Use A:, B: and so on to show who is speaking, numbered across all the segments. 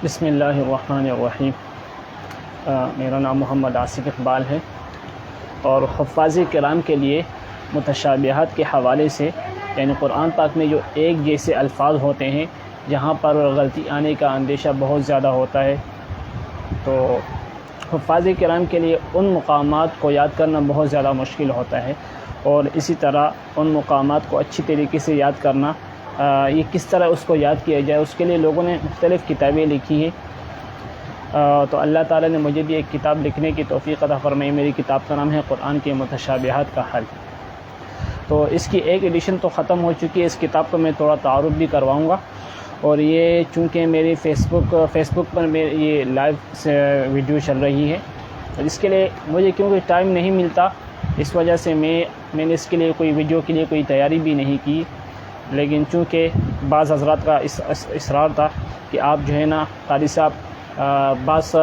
A: بسم اللہ الرحمن الرحیم۔ میرا نام محمد آصف اقبال ہے، اور حفاظ کرام کے لیے متشابہات کے حوالے سے، یعنی قرآن پاک میں جو ایک جیسے الفاظ ہوتے ہیں جہاں پر غلطی آنے کا اندیشہ بہت زیادہ ہوتا ہے، تو حفاظ کرام کے لیے ان مقامات کو یاد کرنا بہت زیادہ مشکل ہوتا ہے، اور اسی طرح ان مقامات کو اچھی طریقے سے یاد کرنا، یہ کس طرح اس کو یاد کیا جائے، اس کے لیے لوگوں نے مختلف کتابیں لکھی ہیں۔ تو اللہ تعالیٰ نے مجھے بھی ایک کتاب لکھنے کی توفیق عطا فرمائی۔ میری کتاب کا نام ہے قرآن کے متشابہات کا حل۔ تو اس کی ایک ایڈیشن تو ختم ہو چکی ہے، اس کتاب کو میں تھوڑا تعارف بھی کرواؤں گا، اور یہ چونکہ میری فیس بک پر یہ لائیو ویڈیو چل رہی ہے، اس کے لیے مجھے کیونکہ ٹائم نہیں ملتا، اس وجہ سے میں نے اس کے لیے کوئی ویڈیو کے لیے کوئی تیاری بھی نہیں کی، لیکن چونکہ بعض حضرات کا اصرار تھا کہ آپ جو ہے نا قاری صاحب، بعض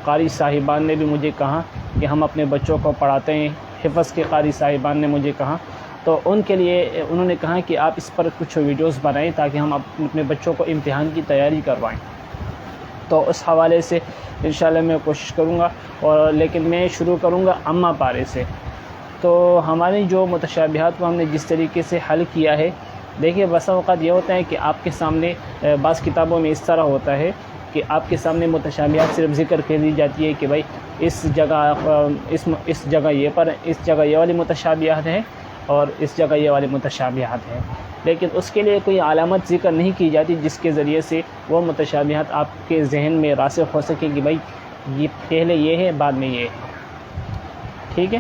A: قاری صاحبان نے بھی مجھے کہا کہ ہم اپنے بچوں کو پڑھاتے ہیں، حفظ کے قاری صاحبان نے مجھے کہا، تو ان کے لیے انہوں نے کہا کہ آپ اس پر کچھ ویڈیوز بنائیں تاکہ ہم اپنے بچوں کو امتحان کی تیاری کروائیں۔ تو اس حوالے سے انشاءاللہ میں کوشش کروں گا، اور لیکن میں شروع کروں گا اماں پارے سے۔ تو ہماری جو متشابہات کو ہم نے جس طریقے سے حل کیا ہے، دیکھیے بسا اوقات یہ ہوتا ہے کہ آپ کے سامنے بعض کتابوں میں اس طرح ہوتا ہے کہ آپ کے سامنے متشابہات صرف ذکر کر دی جاتی ہے کہ بھائی اس جگہ یہ والی متشابہات ہیں، اور اس جگہ یہ والی متشابہات ہیں، لیکن اس کے لیے کوئی علامت ذکر نہیں کی جاتی جس کے ذریعے سے وہ متشابہات آپ کے ذہن میں راسخ ہو سکے کہ بھائی یہ پہلے یہ ہے بعد میں یہ ہے، ٹھیک ہے۔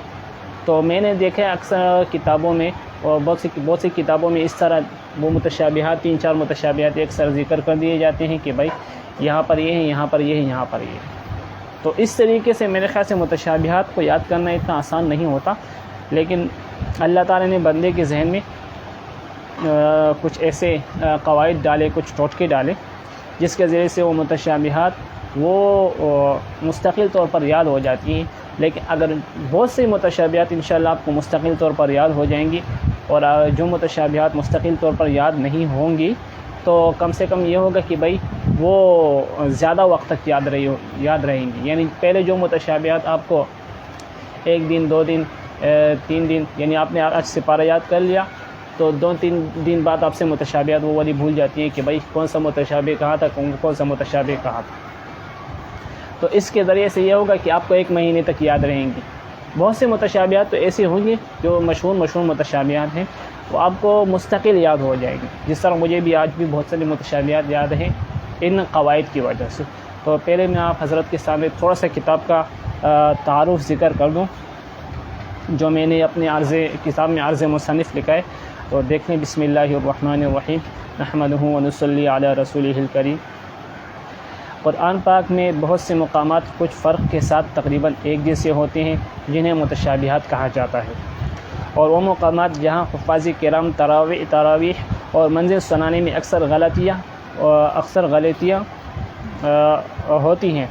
A: تو میں نے دیکھا ہے اکثر کتابوں میں، اور بہت سی کتابوں میں اس طرح وہ متشابہات 3-4 متشابہات ایک سر ذکر کر دیے جاتے ہیں کہ بھائی یہاں پر یہ ہے، یہاں پر یہ ہے، یہاں پر یہ ہے۔ تو اس طریقے سے میرے خیال سے متشابہات کو یاد کرنا اتنا آسان نہیں ہوتا، لیکن اللہ تعالیٰ نے بندے کے ذہن میں کچھ ایسے قواعد ڈالے، کچھ ٹوٹکے ڈالے جس کے ذریعے سے وہ متشابہات وہ مستقل طور پر یاد ہو جاتی ہیں۔ لیکن اگر بہت سی متشابہات انشاءاللہ آپ کو مستقل طور پر یاد ہو جائیں گی، اور جو متشابہات مستقل طور پر یاد نہیں ہوں گی تو کم سے کم یہ ہوگا کہ بھائی وہ زیادہ وقت تک یاد رہیں گی۔ یعنی پہلے جو متشابہات آپ کو 1 دن 2 دن 3 دن، یعنی آپ نے آج سپارہ یاد کر لیا تو 2-3 دن بعد آپ سے متشابہات وہ والی بھول جاتی ہیں کہ بھائی کون سا متشابہ کہا تھا، کون سا متشابہ کہا تھا۔ تو اس کے ذریعے سے یہ ہوگا کہ آپ کو 1 مہینے تک یاد رہیں گی۔ بہت سے متشابہات تو ایسی ہوں گی جو مشہور متشابہات ہیں، وہ آپ کو مستقل یاد ہو جائیں گی، جس طرح مجھے بھی آج بھی بہت ساری متشابہات یاد ہیں ان قواعد کی وجہ سے۔ تو پہلے میں آپ حضرت کے سامنے تھوڑا سا کتاب کا تعارف ذکر کر دوں جو میں نے اپنے کتاب میں عرض مصنف لکھا ہے، تو دیکھ لیں۔ بسم اللہ الرحمن الرحیم، نحمدہ ونصلی علی رسولہ الکریم۔ قرآن پاک میں بہت سے مقامات کچھ فرق کے ساتھ تقریباً ایک جیسے ہوتے ہیں جنہیں متشابہات کہا جاتا ہے، اور وہ مقامات جہاں حفاظ کرام تراویح اور منزل سنانے میں اکثر غلطیاں ہوتی ہیں،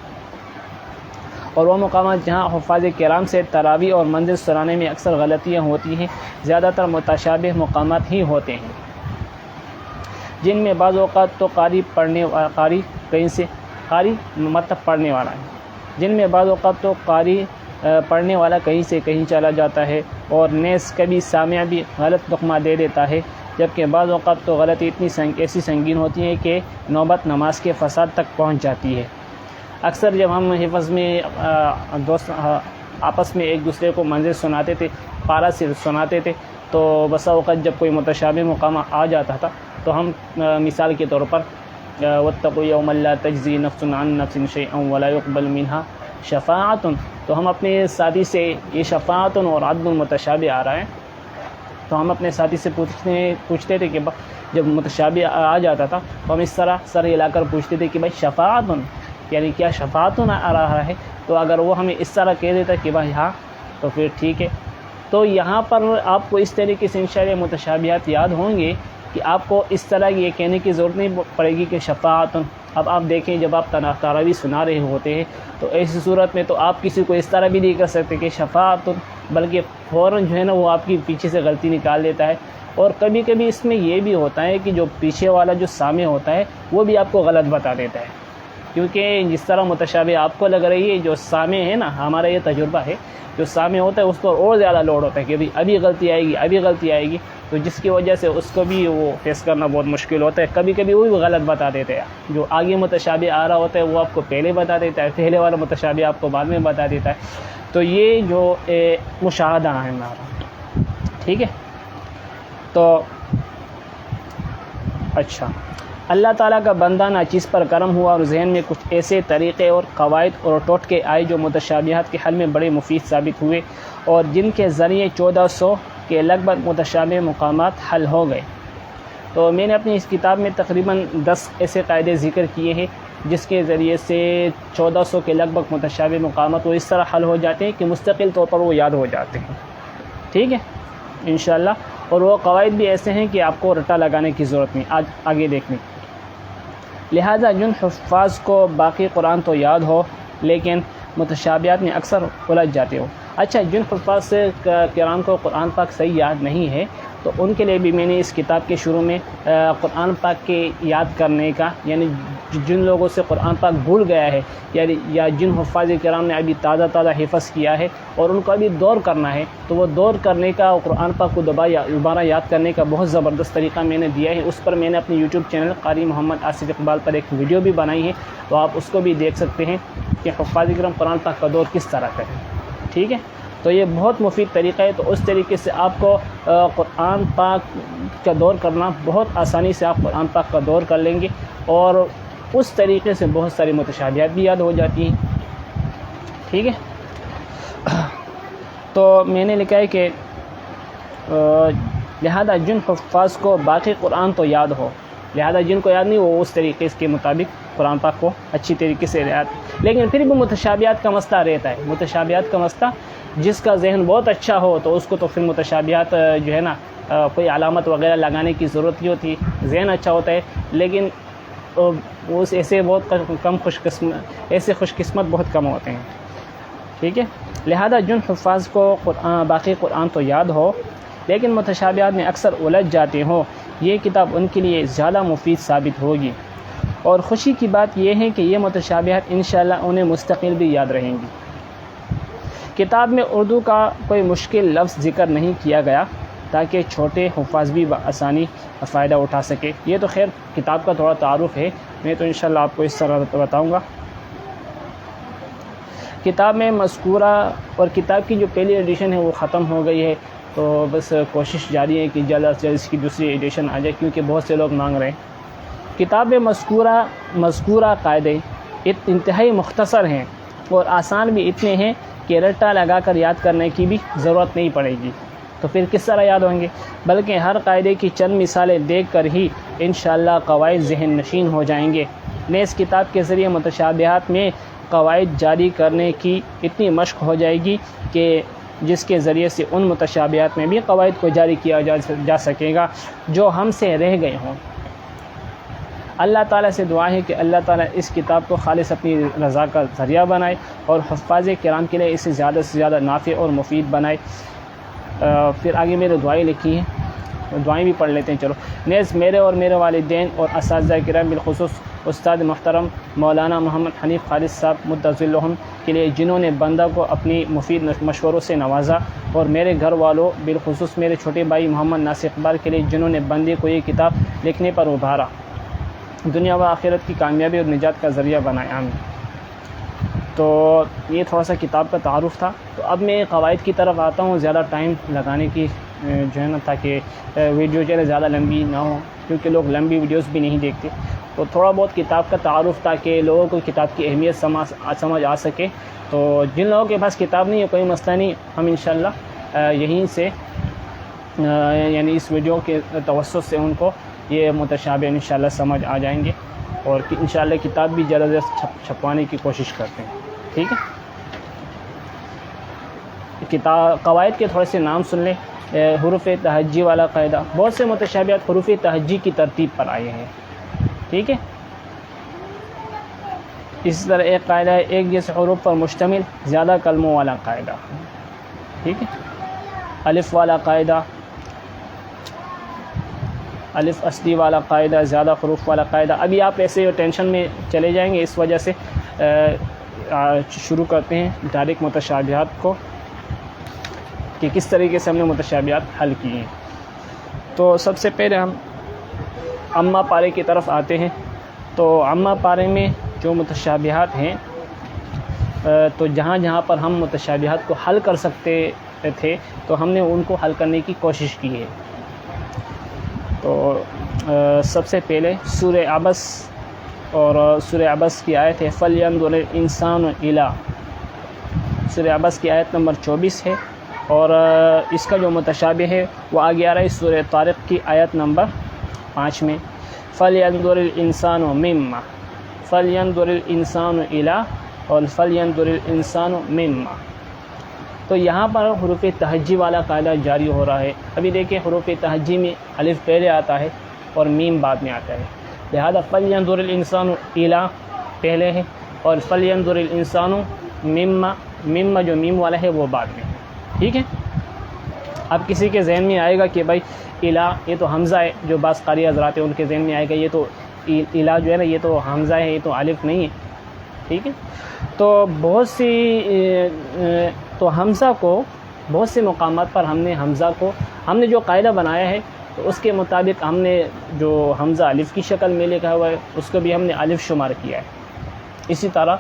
A: اور وہ مقامات جہاں حفاظ کرام سے تراویح اور منزل سنانے میں اکثر غلطیاں ہوتی ہیں زیادہ تر متشابہ مقامات ہی ہوتے ہیں، جن میں بعض اوقات تو قاری پڑھنے والا ہے، جن میں بعض اوقات تو قاری پڑھنے والا کہیں سے کہیں چلا جاتا ہے، اور نیز کبھی سامع بھی غلط لقمہ دے دیتا ہے، جبکہ بعض اوقات تو غلطی ایسی سنگین ہوتی ہے کہ نوبت نماز کے فساد تک پہنچ جاتی ہے۔ اکثر جب ہم حفظ میں دوست آپس میں ایک دوسرے کو منزل سناتے تھے، پارا سے سناتے تھے، تو بسا اوقات جب کوئی متشابہ مقام آ جاتا تھا تو ہم مثال کے طور پر واتقوا یوما لا تجزی نفس عن نفس شیئا ولا یقبل منها شفاعۃ، تو ہم اپنے ساتھی سے، یہ شفاعت اور عدل متشابہ آ رہا ہے، تو ہم اپنے ساتھی سے پوچھتے تھے کہ جب متشابہ آ جاتا تھا تو ہم اس طرح سر ہلا کر پوچھتے تھے کہ بھائی شفاعت، یعنی کیا شفاعت آ رہا ہے؟ تو اگر وہ ہمیں اس طرح کہہ دیتا کہ بھائی ہاں تو پھر ٹھیک ہے۔ تو یہاں پر آپ کو اس طریقے سے انشاءاللہ متشابہات یاد ہوں گے کہ آپ کو اس طرح یہ کہنے کی ضرورت نہیں پڑے گی کہ شفاعت۔ اب آپ دیکھیں جب آپ تراویح سنا رہے ہوتے ہیں تو ایسی صورت میں تو آپ کسی کو اس طرح بھی نہیں کر سکتے کہ شفاعت، بلکہ فوراً جو ہے نا وہ آپ کی پیچھے سے غلطی نکال دیتا ہے۔ اور کبھی کبھی اس میں یہ بھی ہوتا ہے کہ جو پیچھے والا جو سامع ہوتا ہے وہ بھی آپ کو غلط بتا دیتا ہے، کیونکہ جس طرح متشابہ آپ کو لگ رہی ہے، جو سامع ہے نا، ہمارا یہ تجربہ ہے، جو سامع ہوتا ہے اس پر اور زیادہ لوڈ ہوتا ہے کہ ابھی غلطی آئے گی، ابھی غلطی آئے گی، تو جس کی وجہ سے اس کو بھی وہ فیس کرنا بہت مشکل ہوتا ہے۔ کبھی کبھی وہ بھی غلط بتا دیتے ہیں، جو آگے متشابہ آ رہا ہوتا ہے وہ آپ کو پہلے بتا دیتا ہے، پہلے والا متشابہ آپ کو بعد میں بتا دیتا ہے۔ تو یہ جو مشاہدہ ہے ہمارا، ٹھیک ہے۔ تو اچھا، اللہ تعالیٰ کا بندہ ناچیز پر کرم ہوا اور ذہن میں کچھ ایسے طریقے اور قواعد اور ٹوٹکے آئے جو متشابہات کے حل میں بڑے مفید ثابت ہوئے، اور جن کے ذریعے 1400 کے لگ بھگ متشابہ مقامات حل ہو گئے۔ تو میں نے اپنی اس کتاب میں تقریباً 10 ایسے قاعدے ذکر کیے ہیں جس کے ذریعے سے 1400 کے لگ بھگ متشابہ مقامات وہ اس طرح حل ہو جاتے ہیں کہ مستقل طور پر وہ یاد ہو جاتے ہیں، ٹھیک ہے انشاءاللہ۔ اور وہ قواعد بھی ایسے ہیں کہ آپ کو رٹا لگانے کی ضرورت نہیں، آج آگے دیکھیں۔ لہذا جن حفاظ کو باقی قرآن تو یاد ہو لیکن متشابہات میں اکثر الجھ جاتے ہو۔ اچھا، جن حفاظ سے کرام کو قرآن پاک صحیح یاد نہیں ہے تو ان کے لیے بھی میں نے اس کتاب کے شروع میں قرآن پاک کے یاد کرنے کا، یعنی جن لوگوں سے قرآن پاک بھول گیا ہے یا جن حفاظ کرام نے ابھی تازہ حفظ کیا ہے اور ان کو ابھی دور کرنا ہے، تو وہ دور کرنے کا، قرآن پاک کو دوبارہ یاد کرنے کا بہت زبردست طریقہ میں نے دیا ہے۔ اس پر میں نے اپنے یوٹیوب چینل قاری محمد آصف اقبال پر ایک ویڈیو بھی بنائی ہے، تو آپ اس کو بھی دیکھ سکتے ہیں کہ حفاظ کرام قرآن پاک کا دور کس طرح کریں، ٹھیک ہے۔ تو یہ بہت مفید طریقہ ہے، تو اس طریقے سے آپ کو قرآن پاک کا دور کرنا بہت آسانی سے آپ قرآن پاک کا دور کر لیں گے، اور اس طریقے سے بہت ساری متشابہات بھی یاد ہو جاتی ہیں، ٹھیک ہے۔ تو میں نے لکھا ہے کہ لہذا جن حفاظ کو باقی قرآن تو یاد ہو، لہذا جن کو یاد نہیں وہ اس طریقے کے مطابق قرآن پاک کو اچھی طریقے سے یاد، لیکن پھر بھی متشابہات کا مسئلہ رہتا ہے، متشابہات کا مسئلہ، جس کا ذہن بہت اچھا ہو تو اس کو تو پھر متشابہات جو ہے نا کوئی علامت وغیرہ لگانے کی ضرورت نہیں ہوتی، ذہن اچھا ہوتا ہے، لیکن اس ایسے بہت کم ایسے خوش قسمت بہت کم ہوتے ہیں، ٹھیک ہے۔ لہذا جن حفاظ کو باقی قرآن تو یاد ہو لیکن متشابہات میں اکثر الجھ جاتے ہوں، یہ کتاب ان کے لیے زیادہ مفید ثابت ہوگی، اور خوشی کی بات یہ ہے کہ یہ متشابہات انشاءاللہ انہیں مستقل بھی یاد رہیں گی۔ کتاب میں اردو کا کوئی مشکل لفظ ذکر نہیں کیا گیا تاکہ چھوٹے حفاظ بھی بآسانی فائدہ اٹھا سکے۔ یہ تو خیر کتاب کا تھوڑا تعارف ہے، میں تو انشاءاللہ آپ کو اس طرح بتاؤں گا۔ کتاب میں مذکورہ، اور کتاب کی جو پہلی ایڈیشن ہے وہ ختم ہو گئی ہے، تو بس کوشش جاری ہے کہ جلد از جلد اس کی دوسری ایڈیشن آ جائے، کیونکہ بہت سے لوگ مانگ رہے ہیں۔ کتاب میں مذکورہ قاعدے انتہائی مختصر ہیں اور آسان بھی اتنے ہیں کہ رٹا لگا کر یاد کرنے کی بھی ضرورت نہیں پڑے گی، تو پھر کس طرح یاد ہوں گے؟ بلکہ ہر قاعدے کی چند مثالیں دیکھ کر ہی انشاءاللہ قواعد ذہن نشین ہو جائیں گے۔ میں اس کتاب کے ذریعے متشابہات میں قواعد جاری کرنے کی اتنی مشق ہو جائے گی کہ جس کے ذریعے سے ان متشابہات میں بھی قواعد کو جاری کیا جا سکے گا جو ہم سے رہ گئے ہوں۔ اللہ تعالیٰ سے دعا ہے کہ اللہ تعالیٰ اس کتاب کو خالص اپنی رضا کا ذریعہ بنائے اور حفاظ کرام کے لیے اسے زیادہ سے زیادہ نافع اور مفید بنائے۔ پھر آگے میرے دعائیں لکھی ہیں، دعائیں بھی پڑھ لیتے ہیں چلو۔ نیز میرے اور میرے والدین اور اساتذہ کرام بالخصوص استاد محترم مولانا محمد حنیف خالد صاحب مدظلہم کے لیے جنہوں نے بندہ کو اپنی مفید مشوروں سے نوازا، اور میرے گھر والوں بالخصوص میرے چھوٹے بھائی محمد ناصر اقبال کے لیے جنہوں نے بندے کو یہ کتاب لکھنے پر ابھارا، دنیا و آخرت کی کامیابی اور نجات کا ذریعہ بنائے، آمین۔ تو یہ تھوڑا سا کتاب کا تعارف تھا۔ تو اب میں قواعد کی طرف آتا ہوں، زیادہ ٹائم لگانے کی جو ہے نا، تاکہ ویڈیو چلے زیادہ لمبی نہ ہو، کیونکہ لوگ لمبی ویڈیوز بھی نہیں دیکھتے، تو تھوڑا بہت کتاب کا تعارف تاکہ لوگوں کو کتاب کی اہمیت سمجھ آ سکے۔ تو جن لوگوں کے پاس کتاب نہیں ہے کوئی مسئلہ نہیں، ہم انشاءاللہ یہیں سے یعنی اس ویڈیو کے توسط سے ان کو یہ متشابہ انشاءاللہ سمجھ آ جائیں گے، اور انشاءاللہ کتاب بھی جلد از جلد چھپوانے کی کوشش کرتے ہیں، ٹھیک ہے۔ قواعد کے تھوڑے سے نام سن لیں۔ حروف تہجی والا قاعدہ، بہت سے متشابہات حروف تہجی کی ترتیب پر آئے ہیں، ٹھیک ہے۔ اسی طرح ایک قاعدہ ہے ایک جیسے حروف پر مشتمل زیادہ کلموں والا قاعدہ، ٹھیک ہے۔ الف والا قاعدہ، الف اصلی والا قاعدہ، زیادہ حروف والا قاعدہ. ابھی آپ ایسے ٹینشن میں چلے جائیں گے، اس وجہ سے شروع کرتے ہیں ڈائریکٹ متشابہات کو کہ کس طریقے سے ہم نے متشابہات حل کی ہیں. تو سب سے پہلے ہم عامہ پارے کی طرف آتے ہیں. تو عامہ پارے میں جو متشابہات ہیں، تو جہاں جہاں پر ہم متشابہات کو حل کر سکتے تھے تو ہم نے ان کو حل کرنے کی کوشش کی ہے. تو سب سے پہلے سورہ عبس، اور سورہ عبس کی آیت ہے فَلْيَنْظُرِ الْإِنسَانُ إِلَىٰ، سورہ عبس کی آیت نمبر 24 ہے. اور اس کا جو متشابہ ہے وہ آگے آ رہا ہے سورہ طارق کی آیت نمبر 5 میں فَلْيَنْظُرِ الْإِنسَانُ مِمَّا، فَلْيَنْظُرِ الْإِنسَانُ إِلَىٰ اور فَلْيَنْظُرِ الْإِنسَانُ مِمَّا. تو یہاں پر حروف تہجی والا قاعدہ جاری ہو رہا ہے. ابھی دیکھیں حروف تہجی میں الف پہلے آتا ہے اور میم بعد میں آتا ہے، لہذا فَلْيَنْظُرِ الْإِنسَانُ إِلَىٰ پہلے ہے اور فَلْيَنْظُرِ الْإِنسَانُ مِمَّا، مِمَّا جو میم والا ہے وہ بعد میں ہے. ٹھیک ہے. اب کسی کے ذہن میں آئے گا کہ بھائی الہ یہ تو حمزہ ہے، جو بعض قاری حضرات ہیں ان کے ذہن میں آئے گا یہ تو الہ جو ہے نا یہ تو حمزہ ہے، یہ تو الف نہیں ہے. ٹھیک ہے. تو بہت سی تو حمزہ کو بہت سے مقامات پر ہم نے حمزہ کو ہم نے جو قاعدہ بنایا ہے تو اس کے مطابق ہم نے جو حمزہ الف کی شکل میں لکھا ہوا ہے اس کو بھی ہم نے الف شمار کیا ہے. اسی طرح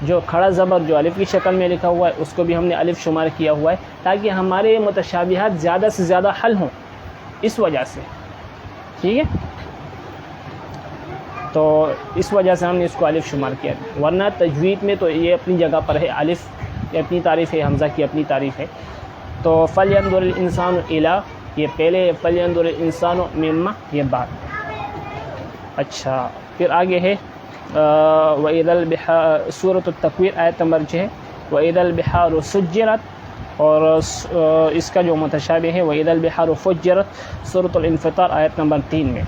A: جو کھڑا زبر جو الف کی شکل میں لکھا ہوا ہے اس کو بھی ہم نے الف شمار کیا ہوا ہے تاکہ ہمارے متشابہات زیادہ سے زیادہ حل ہوں اس وجہ سے. ٹھیک ہے. تو اس وجہ سے ہم نے اس کو الف شمار کیا، ورنہ تجوید میں تو یہ اپنی جگہ پر ہے، الف یہ اپنی تعریف ہے، حمزہ کی اپنی تعریف ہے. تو فَلْيَنْظُرِ الْإِنسَانُ إِلَىٰ یہ پہلے، فَلْيَنْظُرِ الْإِنسَانُ مِمَّا یہ بعد. اچھا پھر آگے ہے وَإِذَا الْبِحَارُ، سورۃ التکویر آیت نمبر 6 وَإِذَا الْبِحَارُ سُجِّرَتْ، اور اس کا جو متشابہ ہے وَإِذَا الْبِحَارُ فُجِّرَتْ سورۃ الانفطار آیت نمبر 3 میں.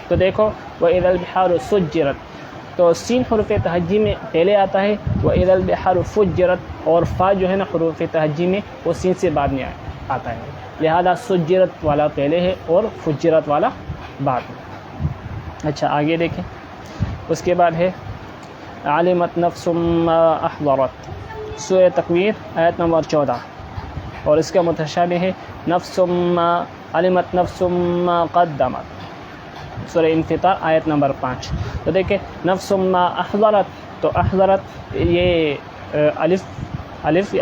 A: تو دیکھو وَإِذَا الْبِحَارُ سُجِّرَتْ تو سین حروف تہجی میں پہلے آتا ہے وَإِذَا الْبِحَارُ فُجِّرَتْ، اور فا جو ہے نا حروف تہجی میں وہ سین سے بعد میں آتا ہے، لہذا سجرت والا پہلے ہے اور فجرت والا بعد میں. اچھا آگے دیکھیں. اس کے بعد ہے عَلِمَتْ نَفْسٌ مَّا أَحْضَرَتْ سورہ تکویر آیت نمبر 14، اور اس کا متشابہ ہے نَفْسٌ مَّا عَلِمَتْ نَفْسٌ مَّا قَدَّمَتْ سورہ انفطار آیت نمبر 5. تو دیکھیں نَفْسٌ مَّا أَحْضَرَتْ، تو احضرت یہ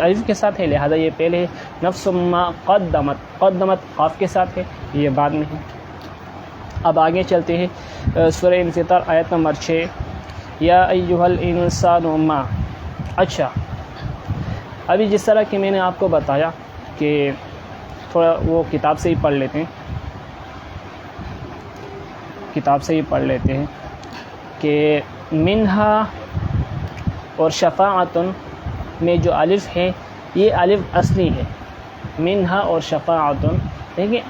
A: الف کے ساتھ ہے لہذا یہ پہلے ہے. نَفْسٌ مَّا قَدَّمَتْ، قدمت قاف کے ساتھ ہے یہ بعد میں ہے. اب آگے چلتے ہیں سورہ انفطار آیت نمبر 6 یا ایھا الانسان ما. اچھا ابھی جس طرح کہ میں نے آپ کو بتایا کہ تھوڑا وہ کتاب سے ہی پڑھ لیتے ہیں کہ منہا اور شفاعتن میں جو الف ہے یہ الف اصلی ہے. منہا اور شفاعتن، دیکھیں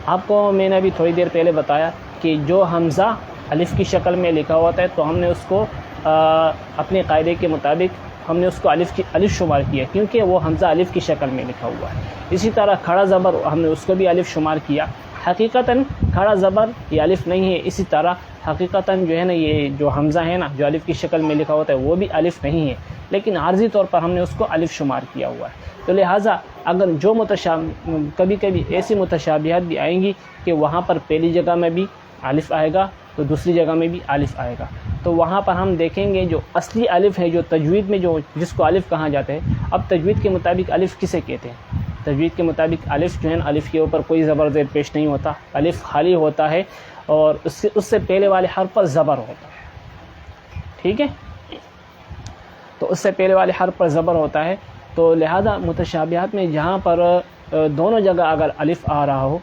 A: آپ کو میں نے ابھی تھوڑی دیر پہلے بتایا کہ جو حمزہ الف کی شکل میں لکھا ہوتا ہے تو ہم نے اس کو اپنے قاعدے کے مطابق ہم نے اس کو الف شمار کیا کیونکہ وہ حمزہ الف کی شکل میں لکھا ہوا ہے. اسی طرح کھڑا زبر ہم نے اس کو بھی الف شمار کیا. حقیقتاً کھڑا زبر یہ الف نہیں ہے، اسی طرح حقیقتاً جو ہے نا یہ جو حمزہ ہے نا جو الف کی شکل میں لکھا ہوتا ہے وہ بھی الف نہیں ہے، لیکن عارضی طور پر ہم نے اس کو الف شمار کیا ہوا ہے. تو لہٰذا اگر جو کبھی کبھی ایسی متشابہات بھی آئیں گی کہ وہاں پر پہلی جگہ میں بھی الف آئے گا تو دوسری جگہ میں بھی الف آئے گا، تو وہاں پر ہم دیکھیں گے جو اصلی الف ہے جو تجوید میں جس کو الف کہا جاتا ہے. اب تجوید کے مطابق الف کسے کہتے ہیں؟ تجوید کے مطابق الف جو ہے نا الف کے اوپر کوئی زبر زیر پیش نہیں ہوتا، الف خالی ہوتا ہے اور اس سے پہلے والے حرف پر زبر ہوتا ہے. ٹھیک ہے. تو اس سے پہلے والے حرف پر زبر ہوتا ہے. تو لہذا متشابہات میں جہاں پر دونوں جگہ اگر الف آ رہا ہو،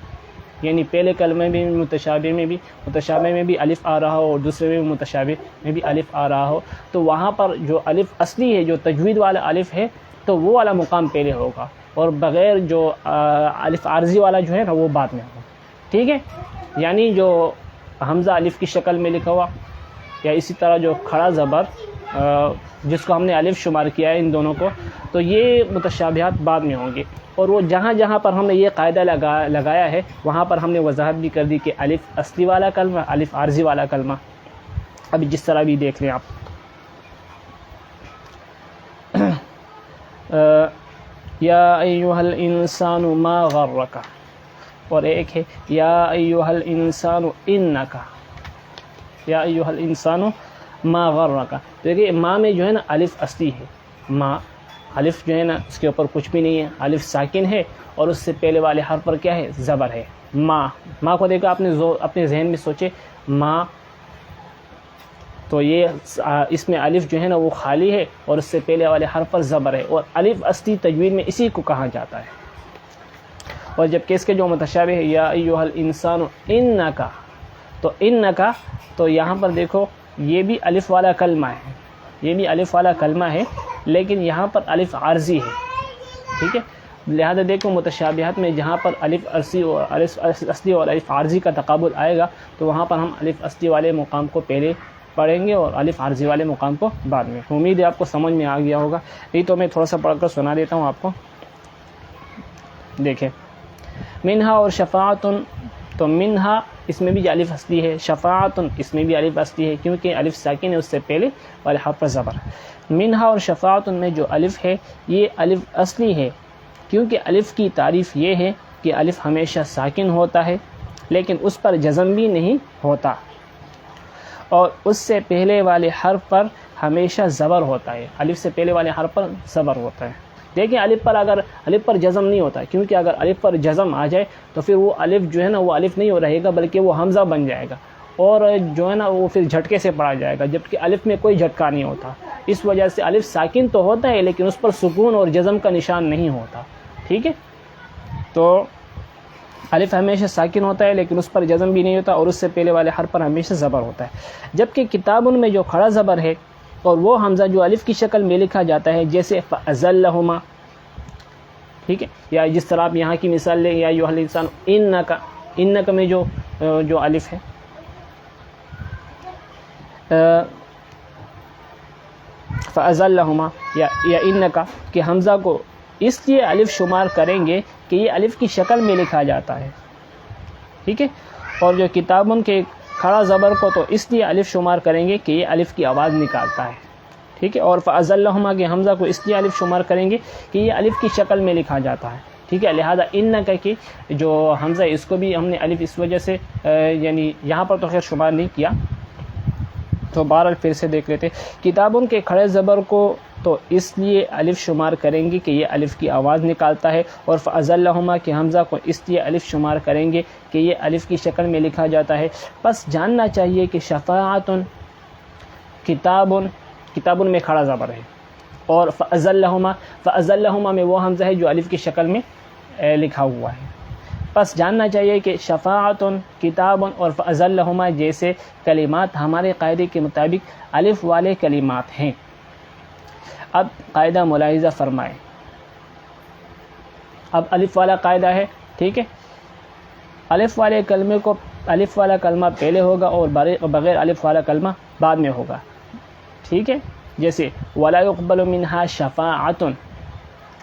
A: یعنی پہلے کلمے میں متشابہ میں بھی الف آ رہا ہو اور دوسرے میں متشابہ میں بھی الف آ رہا ہو، تو وہاں پر جو الف اصلی ہے جو تجوید والا الف ہے تو وہ والا مقام پہلے ہوگا اور بغیر جو الف عارضی والا جو ہے نا وہ بعد میں ہوگا. ٹھیک ہے. یعنی جو حمزہ الف کی شکل میں لکھا ہوا یا اسی طرح جو کھڑا زبر جس کو ہم نے الف شمار کیا ہے ان دونوں کو، تو یہ متشابہات بعد میں ہوں گے. اور وہ جہاں جہاں پر ہم نے یہ قاعدہ لگایا ہے وہاں پر ہم نے وضاحت بھی کر دی کہ الف اصلی والا کلمہ، الف عارضی والا کلمہ. ابھی جس طرح بھی دیکھ لیں آپ، یا ایھا الانسان ما غرک، اور ایک ہے یا ایھا الانسان انک، یا ایھا الانسان ما غرک. دیکھیے ماں میں جو ہے نا الف اصلی ہے، ماں الف جو ہے نا اس کے اوپر کچھ بھی نہیں ہے، الف ساکن ہے اور اس سے پہلے والے حرف پر کیا ہے؟ زبر ہے. ماں کو دیکھو، آپ نے اپنے ذہن میں سوچے ماں، تو یہ اس میں الف جو ہے نا وہ خالی ہے اور اس سے پہلے والے حرف پر زبر ہے، اور الف اصلی تجوید میں اسی کو کہا جاتا ہے. اور جبکہ اس کے جو متشابہ ہے یا ایھا الانسان انک، تو انک تو یہاں پر دیکھو یہ بھی الف والا کلمہ ہے، یہ بھی الف والا کلمہ ہے، لیکن یہاں پر الف عارضی ہے. ٹھیک ہے، لہذا دیکھو متشابہات میں جہاں پر الف اصلی اور الف عارضی کا تقابل آئے گا تو وہاں پر ہم الف اصلی والے مقام کو پہلے پڑھیں گے اور الف عارضی والے مقام کو بعد میں. امید ہے آپ کو سمجھ میں آ گیا ہوگا، نہیں تو میں تھوڑا سا پڑھ کر سنا دیتا ہوں آپ کو. دیکھیں منہا اور شفاعتن، تو منہا اس میں بھی الف اصلی ہے، شفاعتن اس میں بھی الف اصلی ہے کیونکہ الف ساکن ہے، اس سے پہلے والے حرف پر زبر. منہا اور شفاعتن میں جو الف ہے یہ الف اصلی ہے کیونکہ الف کی تعریف یہ ہے کہ الف ہمیشہ ساکن ہوتا ہے لیکن اس پر جزم بھی نہیں ہوتا، اور اس سے پہلے والے حرف پر ہمیشہ زبر ہوتا ہے. الف سے پہلے والے حرف پر زبر ہوتا ہے. دیکھیں الف پر جزم نہیں ہوتا، کیونکہ اگر الف پر جزم آ جائے تو پھر وہ الف جو ہے نا وہ الف نہیں رہے گا بلکہ وہ حمزہ بن جائے گا، اور جو ہے نا وہ پھر جھٹکے سے پڑھا جائے گا، جبکہ الف میں کوئی جھٹکا نہیں ہوتا. اس وجہ سے الف ساکن تو ہوتا ہے لیکن اس پر سکون اور جزم کا نشان نہیں ہوتا. ٹھیک ہے، تو الف ہمیشہ ساکن ہوتا ہے لیکن اس پر جزم بھی نہیں ہوتا، اور اس سے پہلے والے حرف پر ہمیشہ زبر ہوتا ہے. جبکہ کتابن میں جو کھڑا زبر ہے اور وہ حمزہ جو الف کی شکل میں لکھا جاتا ہے، جیسے فَأَزَلَّهُمَا. ٹھیک ہے، یا جس طرح آپ یہاں کی مثال لیں یا ایھا الانسان انک، انک میں جو الف ہے فَأَزَلَّهُمَا یا انک، کہ حمزہ کو اس لیے الف شمار کریں گے کہ یہ الف کی شکل میں لکھا جاتا ہے. ٹھیک ہے، اور جو کتابن کے کھڑا زبر کو تو اس لیے الف شمار کریں گے کہ یہ الف کی آواز نکالتا ہے. ٹھیک ہے، اور فَأَزَلَّهُمَا کے حمزہ کو اس لیے الف شمار کریں گے کہ یہ الف کی شکل میں لکھا جاتا ہے. ٹھیک ہے، لہذا انک کی جو حمزہ اس کو بھی ہم نے الف اس وجہ سے یعنی یہاں پر تو خیر شمار نہیں کیا، تو بہرحال پھر سے دیکھ لیتے. کتابن کے کھڑے زبر کو تو اس لیے الف شمار کریں گے کہ یہ الف کی آواز نکالتا ہے، اور فَأَزَلَّهُمَا کے حمزہ کو اس لیے الف شمار کریں گے کہ یہ الف کی شکل میں لکھا جاتا ہے. بس جاننا چاہیے کہ شفاعتن، کتابن میں کھڑا زبر ہے، اور فَأَزَلَّهُمَا میں وہ حمزہ ہے جو الف کی شکل میں لکھا ہوا ہے. بس جاننا چاہیے کہ شفاعتن، کتابن اور فَأَزَلَّهُمَا جیسے کلمات ہمارے قاعدے کے مطابق الف والے کلمات ہیں. اب قاعدہ ملاحظہ فرمائیں، اب الف والا قاعدہ ہے. ٹھیک ہے، الف والے کلمے کو الف والا کلمہ پہلے ہوگا اور بغیر الف والا کلمہ بعد میں ہوگا. ٹھیک ہے، جیسے وَلَا يُقْبَلُ مِنْهَا شَفَاعَةٌ،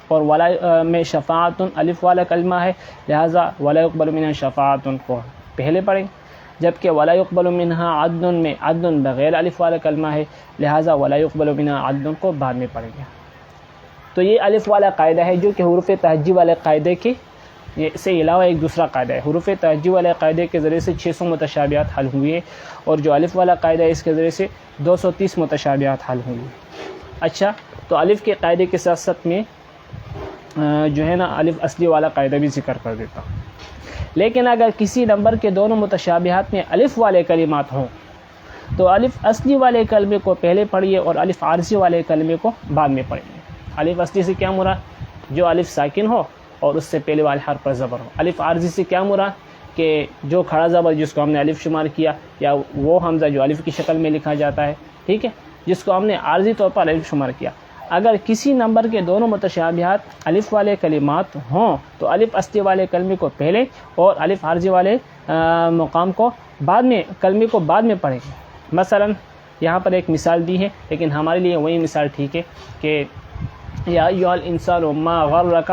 A: اور ولا میں شفاعتن الف والا کلمہ ہے، لہٰذا وَلَا يُقْبَلُ مِنْهَا شَفَاعَةٌ کو پہلے پڑھیں. جبکہ وَلَا يُقْبَلُ مِنْهَا عَدْلٌ میں عدل بغیر الف والا کلمہ ہے، لہٰذا وَلَا يُقْبَلُ مِنْهَا عَدْلٌ کو بعد میں پڑھیں گے. تو یہ الف والا قاعدہ ہے جو کہ حروف تہجی والے قاعدے کے سے علاوہ ایک دوسرا قاعدہ ہے. حروف تہجی والے قاعدے کے ذریعے سے 600 متشابہات حل ہوئے، اور جو الف والا قاعدہ ہے اس کے ذریعے سے 230 متشابہات حل ہوئے. اچھا، تو الف کے قاعدے کے ساتھ ساتھ میں جو ہے نا الف اصلی والا قاعدہ بھی ذکر کر دیتا ہوں. لیکن اگر کسی نمبر کے دونوں متشابہات میں الف والے کلمات ہوں تو الف اصلی والے کلمے کو پہلے پڑھیے اور الف عارضی والے کلمے کو بعد میں پڑھیے. الف اصلی سے کیا مراد؟ جو الف ساکن ہو اور اس سے پہلے والے حرف پر زبر ہو. الف عارضی سے کیا مراد؟ کہ جو کھڑا زبر جس کو ہم نے الف شمار کیا، یا وہ حمزہ جو الف کی شکل میں لکھا جاتا ہے، ٹھیک ہے، جس کو ہم نے عارضی طور پر الف شمار کیا. اگر کسی نمبر کے دونوں متشابہات الف والے کلمات ہوں تو الف اصلی والے کلمے کو پہلے اور الف عارضی والے مقام کو بعد میں، کلمے کو بعد میں پڑھیں. مثلا یہاں پر ایک مثال دی ہے، لیکن ہمارے لیے وہی مثال ٹھیک ہے کہ یا ایھا الانسان ما غرک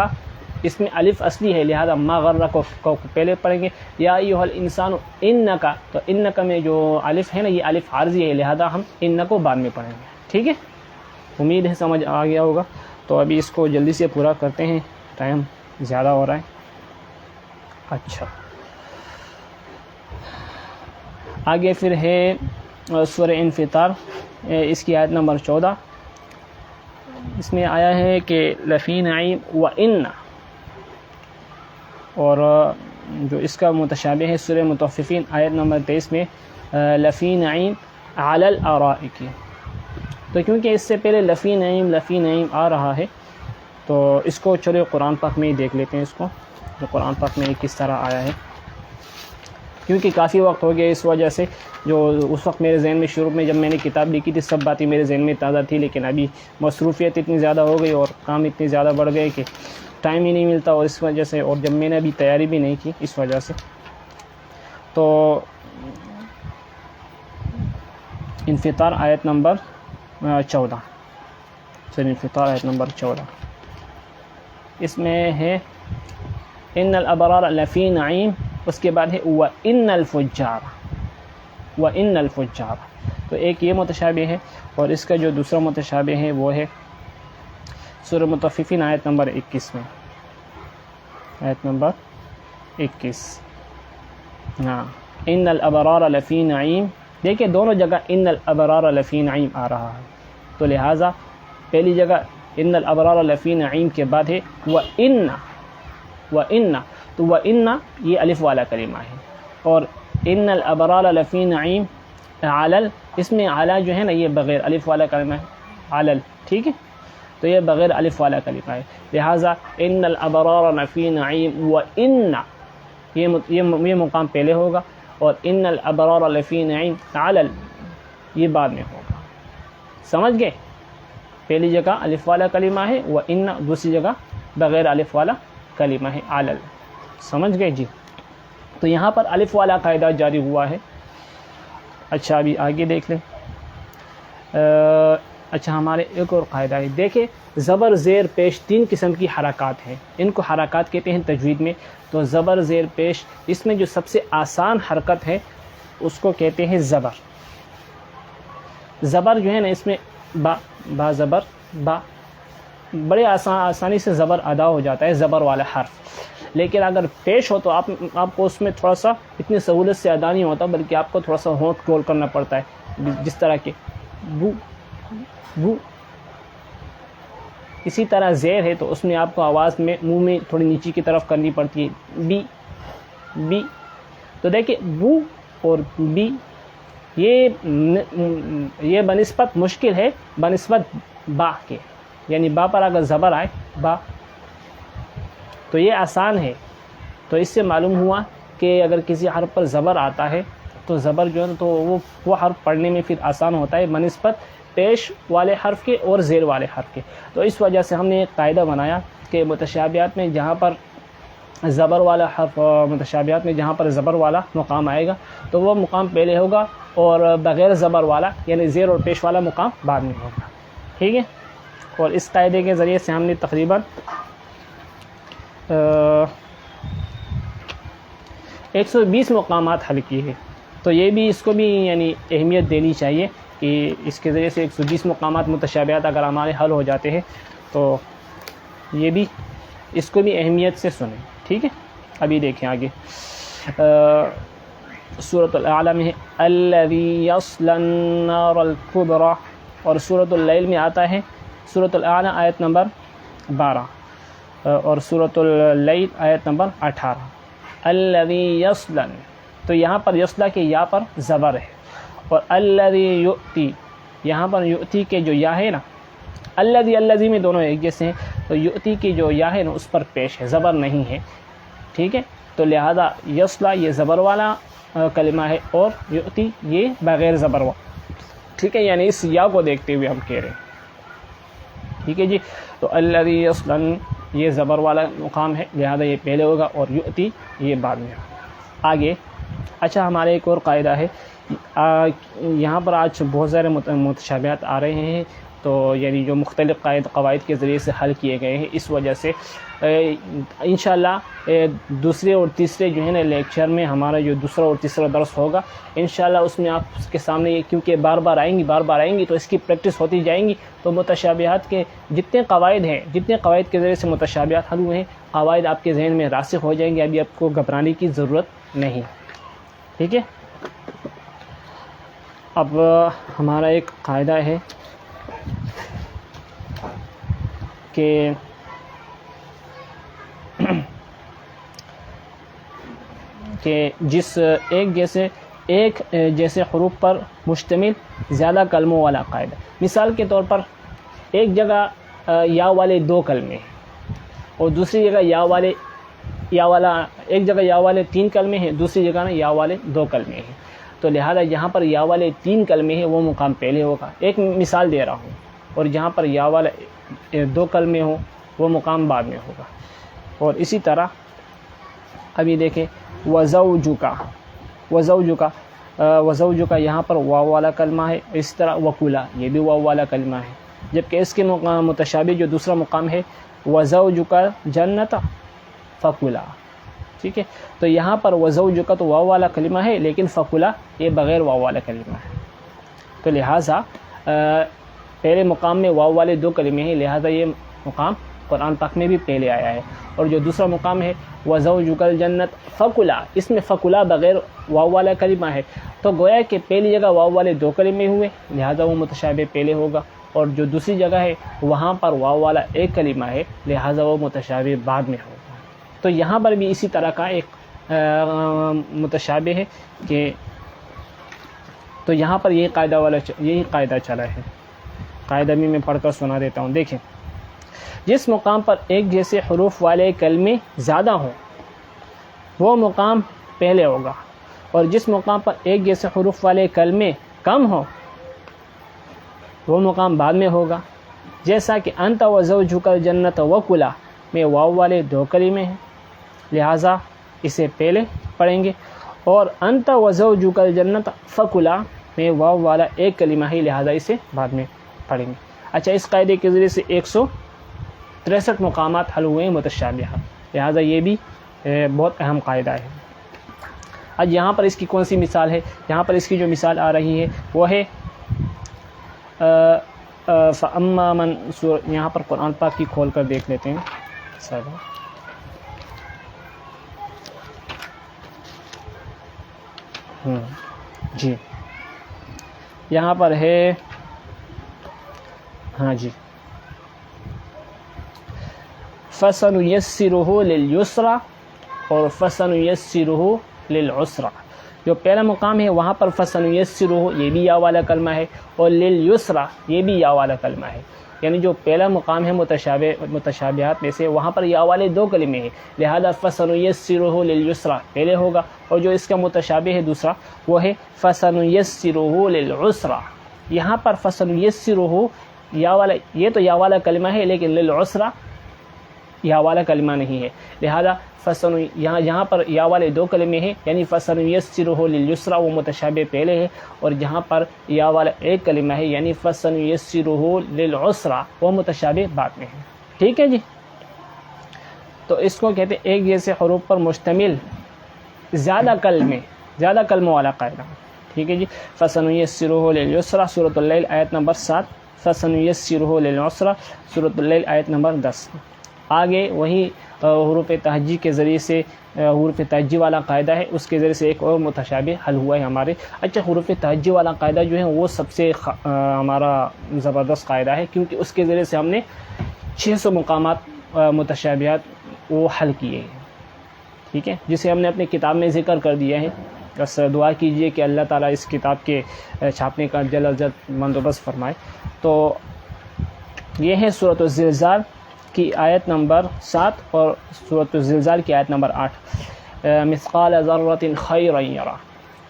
A: اس میں الف اصلی ہے، لہذا ما غرک کو پہلے پڑھیں گے. یا ایھا الانسان انکا، تو انکا میں جو الف ہے نا یہ الف عارضی ہے، لہذا ہم ان کو بعد میں پڑھیں گے. ٹھیک ہے، امید ہے سمجھ آ گیا ہوگا. تو ابھی اس کو جلدی سے پورا کرتے ہیں، ٹائم زیادہ ہو رہا ہے. اچھا، آگے پھر ہے سورہ انفطار، اس کی آیت نمبر 14. اس میں آیا ہے کہ لفی نعیم و ان، اور جو اس کا متشابہ ہے سورہ مطففین آیت نمبر 23 میں لفی نعیم علی الارائک. تو کیونکہ اس سے پہلے لفی نعیم آ رہا ہے تو اس کو چلو قرآن پاک میں ہی دیکھ لیتے ہیں، اس کو جو قرآن پاک میں کس طرح آیا ہے. کیونکہ کافی وقت ہو گیا، اس وجہ سے جو اس وقت میرے ذہن میں شروع میں جب میں نے کتاب لکھی تھی سب باتیں میرے ذہن میں تازہ تھی، لیکن ابھی مصروفیت اتنی زیادہ ہو گئی اور کام اتنی زیادہ بڑھ گئے کہ ٹائم ہی نہیں ملتا، اور اس وجہ سے، اور جب میں نے ابھی تیاری بھی نہیں کی اس وجہ سے. تو انفطار آیت نمبر 14، سورہ انفطار آیت نمبر 14، اس میں ہے ان الابرار لفی نعیم، اس کے بعد ہے وَإِنَّ الْفُجَّارَ. تو ایک یہ متشابہ ہے، اور اس کا جو دوسرا متشابہ ہے وہ ہے سورہ مطففین آیت نمبر 21 میں، آیت نمبر 21. ہاں، ان الابرار لفی نعیم، دیکھیں دونوں جگہ ان الابرار لفی نعیم آ رہا ہے، تو لہٰذا پہلی جگہ ان الابرار لفی نعیم کے بعد ہے وَإِنَّ. تو وَإِنَّ یہ الف والا کلمہ ہے، اور ان الابرار لفی نعیم علل، اس میں علی جو ہے نا یہ بغیر الف والا کلمہ ہے، علل. ٹھیک ہے، تو یہ بغیر الف والا کلمہ ہے، لہٰذا ان الابرار لفی نعیم وَإِنَّ یہ مقام پہلے ہوگا، اور ان الابرار لفی نعیم علل یہ بعد میں ہوگا. سمجھ گئے؟ پہلی جگہ الف والا کلمہ ہے وَإِنَّ، دوسری جگہ بغیر الف والا کلمہ ہے علل. سمجھ گئے جی؟ تو یہاں پر الف والا قاعدہ جاری ہوا ہے. اچھا، ابھی آگے دیکھ لیں. اچھا، ہمارے ایک اور قاعدہ ہے، دیکھیں زبر زیر پیش 3 قسم کی حرکات ہیں، ان کو حرکات کہتے ہیں تجوید میں. تو زبر زیر پیش، اس میں جو سب سے آسان حرکت ہے اس کو کہتے ہیں زبر. زبر جو ہے نا اس میں با زبر با، بڑے آسانی سے زبر ادا ہو جاتا ہے، زبر والا حرف. لیکن اگر پیش ہو تو آپ کو اس میں تھوڑا سا اتنی سہولت سے ادا نہیں ہوتا، بلکہ آپ کو تھوڑا سا ہونٹ کھول کرنا پڑتا ہے، جس طرح کہ بو بو. اسی طرح زیر ہے تو اس میں آپ کو آواز میں منہ میں تھوڑی نیچے کی طرف کرنی پڑتی ہے، بی بی. تو دیکھیں بو اور بی یہ بنسبت مشکل ہے بنسبت با کے، یعنی با پر اگر زبر آئے با تو یہ آسان ہے. تو اس سے معلوم ہوا کہ اگر کسی حرف پر زبر آتا ہے تو زبر جو ہے تو وہ حرف پڑھنے میں پھر آسان ہوتا ہے بنسبت پیش والے حرف کے اور زیر والے حرف کے. تو اس وجہ سے ہم نے ایک قاعدہ بنایا کہ متشابہات میں جہاں پر زبر والا حرف، متشابہات میں جہاں پر زبر والا مقام آئے گا تو وہ مقام پہلے ہوگا، اور بغیر زبر والا یعنی زیر اور پیش والا مقام بعد میں ہوگا. ٹھیک ہے، اور اس قاعدے کے ذریعے سے ہم نے تقریباً 120 مقامات حل کیے ہیں. تو یہ بھی اس کو بھی یعنی اہمیت دینی چاہیے کہ اس کے ذریعے سے 120 مقامات متشابہات اگر ہمارے حل ہو جاتے ہیں تو یہ بھی اس کو بھی اہمیت سے سنیں. ٹھیک ہے، ابھی دیکھیں آگے سورۃ الاعلیٰ میں ہے الذی یصلی النار الکبریٰ، اور سورۃ اللیل میں آتا ہے سورۃ الاعلیٰ آیت نمبر 12 اور سورۃ اللیل آیت نمبر 18. الذی یصلی، تو یہاں پر یصلی کے یا پر زبر ہے، اور الذی یؤتی، یہاں پر یؤتی کے جو یا ہے نا، الذی میں دونوں ایک جیسے ہیں، تو یؤتی کی جو یا ہے نا اس پر پیش ہے، زبر نہیں ہے. ٹھیک ہے، تو لہذا یصلی یہ زبر والا کلمہ ہے اور یؤتی یہ بغیر زبر والا. ٹھیک ہے، یعنی اس یا کو دیکھتے ہوئے ہم کہہ رہے ہیں. ٹھیک ہے جی، تو الذی یصلی یہ زبر والا مقام ہے، لہذا یہ پہلے ہوگا، اور یؤتی یہ بعد میں ہوگا. آگے اچھا، ہمارے ایک اور قاعدہ ہے، یہاں پر آج بہت سارے متشابہات آ رہے ہیں، تو یعنی جو مختلف قواعد کے ذریعے سے حل کیے گئے ہیں. اس وجہ سے انشاءاللہ دوسرے اور تیسرے جو ہے نا لیکچر میں ہمارا جو دوسرا اور تیسرا درس ہوگا انشاءاللہ اس میں آپ کے سامنے یہ کیونکہ بار بار آئیں گی تو اس کی پریکٹس ہوتی جائیں گی. تو متشابہات کے جتنے قواعد کے ذریعے سے متشابہات حل ہوئے ہیں قواعد آپ کے ذہن میں راسخ ہو جائیں گے. ابھی آپ کو گھبرانے کی ضرورت نہیں. ٹھیک ہے. اب ہمارا ایک قاعدہ ہے کہ جس ایک جیسے حروف پر مشتمل زیادہ کلموں والا قاعدہ. مثال کے طور پر ایک جگہ یا والے 2 کلمے ہیں اور دوسری جگہ ایک جگہ یا والے 3 کلمے ہیں, دوسری جگہ نا یا والے 2 کلمے ہیں. تو لہذا جہاں پر یا والے 3 کلمے ہیں وہ مقام پہلے ہوگا. ایک مثال دے رہا ہوں. اور جہاں پر یا والے 2 کلمے ہوں وہ مقام بعد میں ہوگا. اور اسی طرح ابھی دیکھیں وزوجک یہاں پر واو والا کلمہ ہے. اس طرح وکلا یہ بھی واو والا کلمہ ہے. جبکہ اس کے متشابہ جو دوسرا مقام ہے وزوجک جنت فکلا. ٹھیک ہے. تو یہاں پر وزوجک تو واو والا کلمہ ہے لیکن فکلا یہ بغیر واو والا کلمہ ہے. تو لہٰذا پہلے مقام میں واو والے 2 کلمے ہیں, لہٰذا یہ مقام قرآن پاک میں بھی پہلے آیا ہے. اور جو دوسرا مقام ہے وزوجک الجنت فکلا, اس میں فکلا بغیر واو والا کلمہ ہے. تو گویا کہ پہلی جگہ واو والے 2 کلمے ہوئے لہٰذا وہ متشابہ پہلے ہوگا, اور جو دوسری جگہ ہے وہاں پر واو والا 1 کلمہ ہے لہٰذا وہ متشابہ بعد میں ہوگا. تو یہاں پر بھی اسی طرح کا ایک متشابہ ہے کہ تو یہاں پر یہی قاعدہ چلا ہے. قاعدہ بھی میں پڑھ کر سنا دیتا ہوں. دیکھیں, جس مقام پر ایک جیسے حروف والے کلمے زیادہ ہوں وہ مقام پہلے ہوگا, اور جس مقام پر ایک جیسے حروف والے کلمے کم ہوں وہ مقام بعد میں ہوگا. جیسا کہ انت وزوجک الجنت وکلا میں واو والے 2 کلمے ہیں لہٰذا اسے پہلے پڑھیں گے, اور انت وزوجک الجنت فکلا میں واو والا 1 کلمہ ہے لہٰذا اسے بعد میں پڑھیں گے. اچھا, اس قاعدے کے ذریعے سے 163 مقامات حل ہوئے ہیں متشابہات, لہٰذا یہ بھی بہت اہم قاعدہ ہے. آج یہاں پر اس کی کون سی مثال ہے؟ یہاں پر اس کی جو مثال آ رہی ہے وہ ہے فَأَمَّا مَنْ, یہاں پر قرآن پاک کی کھول کر دیکھ لیتے ہیں. جی یہاں پر ہے, ہاں جی, فَسَنُيَسِّرُهُ لِلْيُسْرَى اور فَسَنُيَسِّرُهُ لِلْعُسْرَى. جو پہلا مقام ہے وہاں پر فَسَنُيَسِّرُهُ یہ بھی یا والا کلمہ ہے, اور لِلْيُسْرَى یہ بھی یا والا کلمہ ہے. یعنی جو پہلا مقام ہے متشابہات میں سے وہاں پر یا والے 2 کلمے ہیں لہذا فَسَنُيَسِّرُهُ لِلْيُسْرَى پہلے ہوگا, اور جو اس کا متشابہ ہے دوسرا وہ ہے فَسَنُيَسِّرُهُ لِلْعُسْرَى. یہاں پر فَسَنُيَسِّرُهُ یا والا, یہ تو یا والا کلمہ ہے لیکن لِلْعُسْرَى یا والا کلمہ نہیں ہے, لہذا یہاں پر یا والے 2 کلمے ہیں یعنی فَسَنُيَسِّرُهُ لِلْيُسْرَى وہ متشابہ پہلے ہے, اور جہاں پر یا والا 1 کلمہ ہے یعنی فَسَنُيَسِّرُهُ لِلْعُسْرَى وہ متشابہ بعد میں ہے. ٹھیک ہے جی. تو اس کو کہتے ہیں ایک جیسے حروف پر مشتمل زیادہ کلموں والا قاعدہ. ٹھیک ہے جی. فَسَنُيَسِّرُهُ لِلْيُسْرَى سورۃ اللیل آیت نمبر 7, فَسَنُيَسِّرُهُ لِلْعُسْرَى سورۃ اللیل آیت نمبر 10. آگے وہی حروف تہجی کے ذریعے سے حروف تہجی والا قاعدہ ہے, اس کے ذریعے سے ایک اور متشابہ حل ہوا ہے ہمارے. اچھا, حروف تہجی والا قاعدہ جو ہے وہ سب سے ہمارا زبردست قاعدہ ہے کیونکہ اس کے ذریعے سے ہم نے 600 مقامات متشابہات وہ حل کیے ہیں. ٹھیک ہے, جسے ہم نے اپنے کتاب میں ذکر کر دیا ہے. بس دعا کیجئے کہ اللہ تعالیٰ اس کتاب کے چھاپنے کا جلد از جلد بندوبست فرمائے. تو یہ ہے سورۃ الزلزال کی آیت نمبر 7 اور سورۃ الزلزال کی آیت نمبر 8. مثقال ذرۃ خیرا یرہ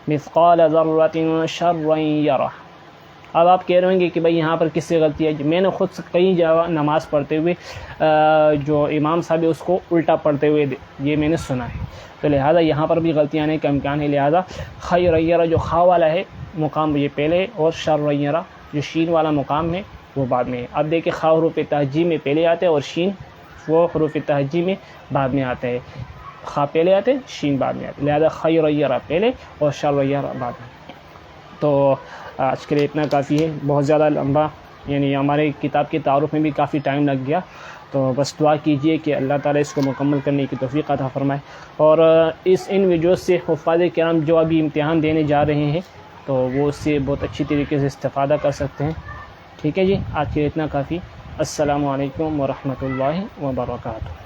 A: مثقال ذرۃ شرا یرہ. اب آپ کہہ رہے ہوں گے کہ بھائی یہاں پر کس سے غلطی ہے؟ میں نے خود کئی جگہ نماز پڑھتے ہوئے جو امام صاحب ہے اس کو الٹا پڑھتے ہوئے یہ میں نے سنا ہے, تو لہٰذا یہاں پر بھی غلطی آنے کا امکان ہے. لہٰذا خیر یرہ جو خا والا ہے مقام یہ پہلے, اور شر یرہ جو شین والا مقام ہے وہ بعد میں. اب دیکھیں خا حروف تہجی میں پہلے آتے ہیں اور شین وہ حروف تہجی میں بعد میں آتے ہیں. خا پہلے آتے ہیں شین بعد میں آتے ہیں، لہذا خیر یرا پہلے اور شر یرا بعد میں. تو آج کے لیے اتنا کافی ہے، بہت زیادہ لمبا یعنی ہمارے کتاب کے تعارف میں بھی کافی ٹائم لگ گیا. تو بس دعا کیجئے کہ اللہ تعالیٰ اس کو مکمل کرنے کی توفیق عطا فرمائے. اور ان ویڈیوز سے حفاظ کرام جو ابھی امتحان دینے جا رہے ہیں تو وہ اس سے بہت اچھی طریقے سے استفادہ کر سکتے ہیں. ٹھیک ہے جی، آج کے لیے اتنا کافی. السلام علیکم ورحمۃ اللہ وبرکاتہ.